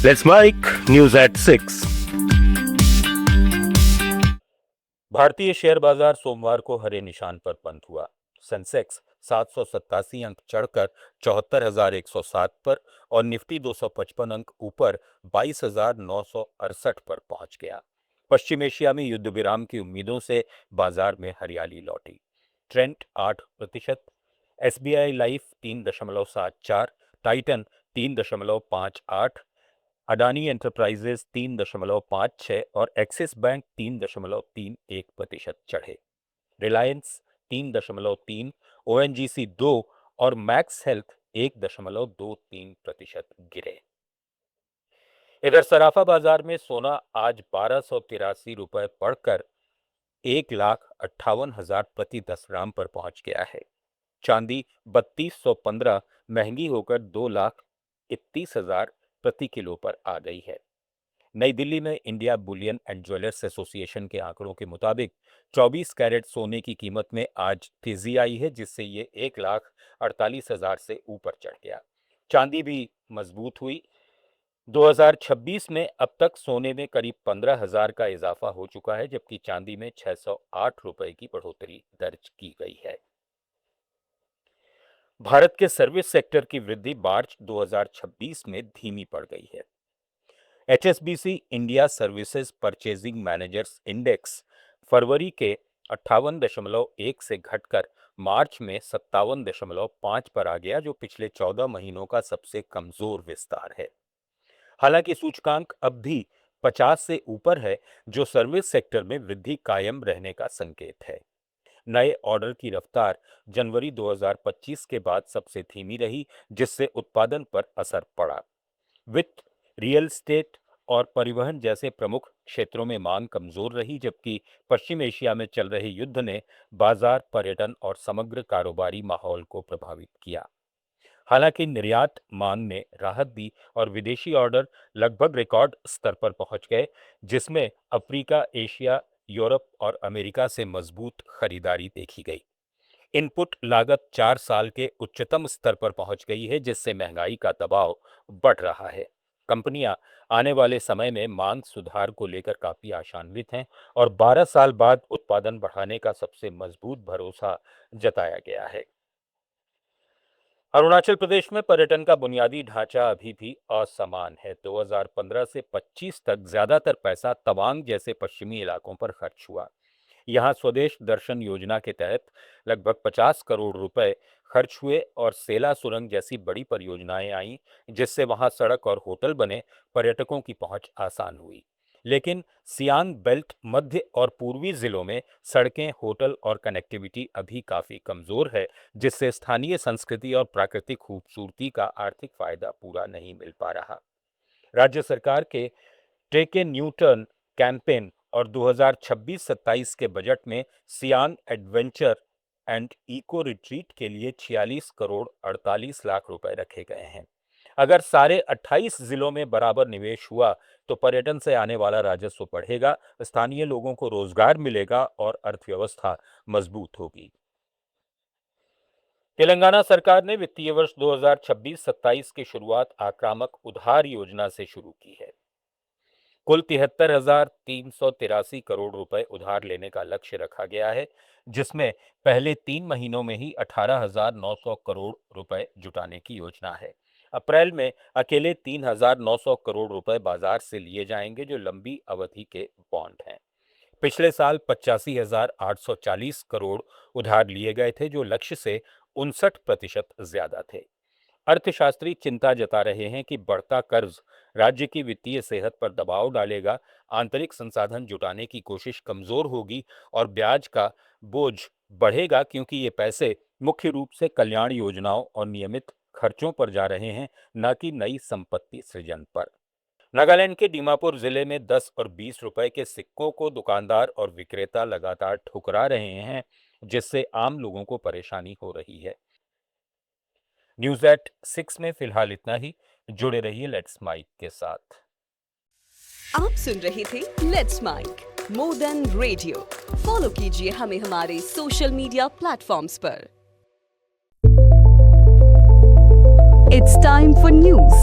Let's Mike News at 6. भारतीय share बाजार सोमवार को हरे निशान पर बंद हुआ। सेंसेक्स 787 अंक चढ़कर 74,107 पर और निफ्टी 255 अंक ऊपर 22,968 पर पहुंच गया। पश्चिम एशिया में युद्ध विराम की उम्मीदों से बाजार में हरियाली लौटी। Trent 8%, SBI life 3.74, Titan 3.58, Adani enterprises 3.56 और एक्सिस बैंक 3.31% चढ़े। रिलायंस 3.3, ओएनजीसी 2 और मैक्स हेल्थ 1.23% गिरे। इधर सराफा बाजार में सोना आज 1283 रुपए बढ़कर 1,58,000 प्रति 10 ग्राम पर पहुंच गया है। चांदी 3215 महंगी होकर 2,31,000 प्रति किलो पर आ गई है। नई दिल्ली में India Boolean and jewellers association के आंकड़ों के मुताबिक 24 कैरेट सोने की कीमत में आज तेजी आई है, जिससे ये 1,48,000 से ऊपर चढ़ गया। चांदी भी मजबूत हुई। 2026 में अब तक सोने में करीब 15,000 का इजाफा हो चुका है, जबकि चांदी में 608 रुपए की बढ़ोतरी दर्ज की गई है। भारत के सर्विस सेक्टर की वृद्धि मार्च 2026 में धीमी पड़ गई है। HSBC India services purchasing managers index फरवरी के 58.1 से घटकर मार्च में 57.5 पर आ गया, जो पिछले 14 महीनों का सबसे कमजोर विस्तार है। हालांकि सूचकांक अब भी 50 से ऊपर है, जो सर्विस सेक्टर में वृद्धि कायम रहने का संकेत है। नए ऑर्डर की रफ्तार जनवरी 2025 के बाद सबसे धीमी रही, जिससे उत्पादन पर असर पड़ा। वित्त, रियल एस्टेट और परिवहन जैसे प्रमुख क्षेत्रों में मांग कमजोर रही, जबकि पश्चिम एशिया में चल रहे युद्ध ने बाजार, पर्यटन और समग्र कारोबारी माहौल को प्रभावित किया। हालांकि निर्यात मांग ने राहत दी और विदेशी ऑर्डर लगभग रिकॉर्ड स्तर पर पहुंच गए, जिसमें अफ्रीका, एशिया, यूरोप और अमेरिका से मजबूत खरीदारी देखी गई। इनपुट लागत 4 साल के उच्चतम स्तर पर पहुंच गई है, जिससे महंगाई का दबाव बढ़ रहा है। कंपनियां आने वाले समय में मांग सुधार को लेकर काफी आशान्वित हैं और 12 साल बाद उत्पादन बढ़ाने का सबसे मजबूत भरोसा जताया गया है। अरुणाचल प्रदेश में पर्यटन का बुनियादी ढांचा अभी भी असमान है। 2015 से 25 तक ज्यादातर पैसा तवांग जैसे पश्चिमी इलाकों पर खर्च हुआ। यहां स्वदेश दर्शन योजना के तहत लगभग 50 करोड़ रुपए खर्च हुए और सेला सुरंग जैसी बड़ी परियोजनाएं आईं, जिससे वहां सड़क और होटल बने, पर्यटकों की पहुंच आसान हुई। लेकिन सियांग बेल्ट, मध्य और पूर्वी जिलों में सड़कें, होटल और कनेक्टिविटी अभी काफी कमजोर है, जिससे स्थानीय संस्कृति और प्राकृतिक खूबसूरती का आर्थिक फायदा पूरा नहीं मिल पा रहा। राज्य सरकार के take a new turn campaign और 2026-27 के बजट में Siang adventure and eco retreat के लिए 46 करोड़ 48 लाख रुपए रखे गए हैं। अगर सारे 28 जिलों में बराबर निवेश हुआ तो पर्यटन से आने वाला राजस्व बढ़ेगा, स्थानीय लोगों को रोजगार मिलेगा और अर्थव्यवस्था मजबूत होगी। तेलंगाना सरकार ने वित्तीय वर्ष 2026-27 की शुरुआत आक्रामक उधार योजना से शुरू की है। कुल 73,383 करोड़ रुपए उधार लेने का लक्ष्य रखा गया है, जिसमें पहले 3 महीनों में ही 18,900 करोड़ रुपए जुटाने की योजना है। अप्रैल में अकेले 3,900 करोड़ रुपए बाजार से लिए जाएंगे, जो लंबी अवधि के बॉन्ड हैं। पिछले साल 85,840 करोड़ उधार लिए गए थे, जो लक्ष्य से 59% ज्यादा थे। अर्थशास्त्री चिंता जता रहे हैं कि बढ़ता कर्ज राज्य की वित्तीय सेहत पर दबाव डालेगा, आंतरिक संसाधन जुटाने की कोशिश कमजोर होगी और ब्याज का बोझ बढ़ेगा, क्योंकि ये पैसे मुख्य रूप से कल्याण योजनाओं और नियमित खर्चों पर जा रहे हैं, न कि नई संपत्ति सृजन पर। नागालैंड के दीमापुर जिले में 10 और 20 रुपए के सिक्कों को दुकानदार और विक्रेता लगातार ठुकरा रहे हैं, जिससे आम लोगों को परेशानी हो रही है। न्यूज एट 6 में फिलहाल इतना ही। जुड़े रहिए लेट्स माइक के साथ। आप सुन रहे थे let's make more than radio. Follow कीजिए हमें हमारे सोशल मीडिया प्लेटफॉर्म्स पर। It's time for news.